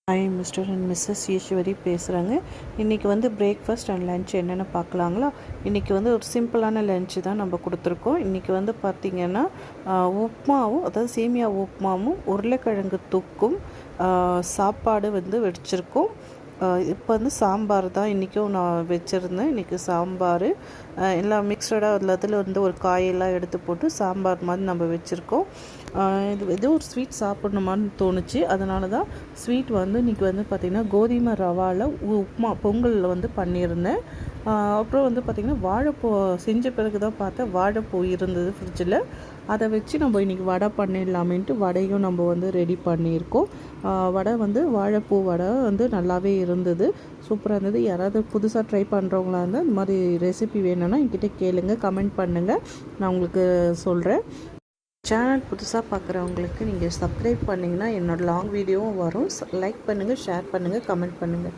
Hi Mr and Mrs Eswari பேசுகிறாங்க. இன்றைக்கி வந்து பிரேக்ஃபாஸ்ட் அண்ட் லன்ச் என்னென்னு பார்க்கலாங்களா? இன்றைக்கி வந்து ஒரு சிம்பிளான லன்ச்சு தான் நம்ம கொடுத்துருக்கோம். இன்றைக்கி வந்து பார்த்திங்கன்னா உப்புமாவும், அதாவது சேமியா உப்புமாவும், உருளைக்கிழங்கு தொக்கும், சாப்பாடு வந்து வச்சுருக்கோம். இப்போ வந்து சாம்பார் தான் இன்றைக்கும் நான் வச்சுருந்தேன். இன்றைக்கி சாம்பார் எல்லாம் மிக்சடாக அதில் வந்து ஒரு காயெல்லாம் எடுத்து போட்டு சாம்பார் மாதிரி நம்ம வச்சுருக்கோம். இது ஏதோ ஒரு ஸ்வீட் சாப்பிட்ணுமான்னு தோணுச்சு. அதனால தான் ஸ்வீட் வந்து இன்றைக்கி வந்து பார்த்திங்கன்னா கோதுமை ரவாவில் உப்புமா பொங்கலில் வந்து பண்ணியிருந்தேன். அப்புறம் வந்து பார்த்திங்கன்னா வாழைப்பூ செஞ்ச பிறகு தான் பார்த்தேன் வாழைப்பூ இருந்தது ஃப்ரிட்ஜில். அதை வச்சு நம்ம இன்றைக்கி வடை பண்ணிடலாமேன்ட்டு வடையும் நம்ம வந்து ரெடி பண்ணியிருக்கோம். வடை வந்து வாழைப்பூ வடை வந்து நல்லாவே இருந்தது, சூப்பராக இருந்தது. யாராவது புதுசாக ட்ரை பண்ணுறவங்களா இருந்தால் இந்த மாதிரி ரெசிபி வேணும்னா என்கிட்ட கேளுங்க, கமெண்ட் பண்ணுங்கள், நான் உங்களுக்கு சொல்கிறேன். சேனல் புதுசாக பார்க்குறவங்களுக்கு நீங்கள் சப்ஸ்கிரைப் பண்ணிங்கன்னா என்னோடய லாங் வீடியோவும் வரும். லைக் பண்ணுங்கள், ஷேர் பண்ணுங்கள், கமெண்ட் பண்ணுங்கள்.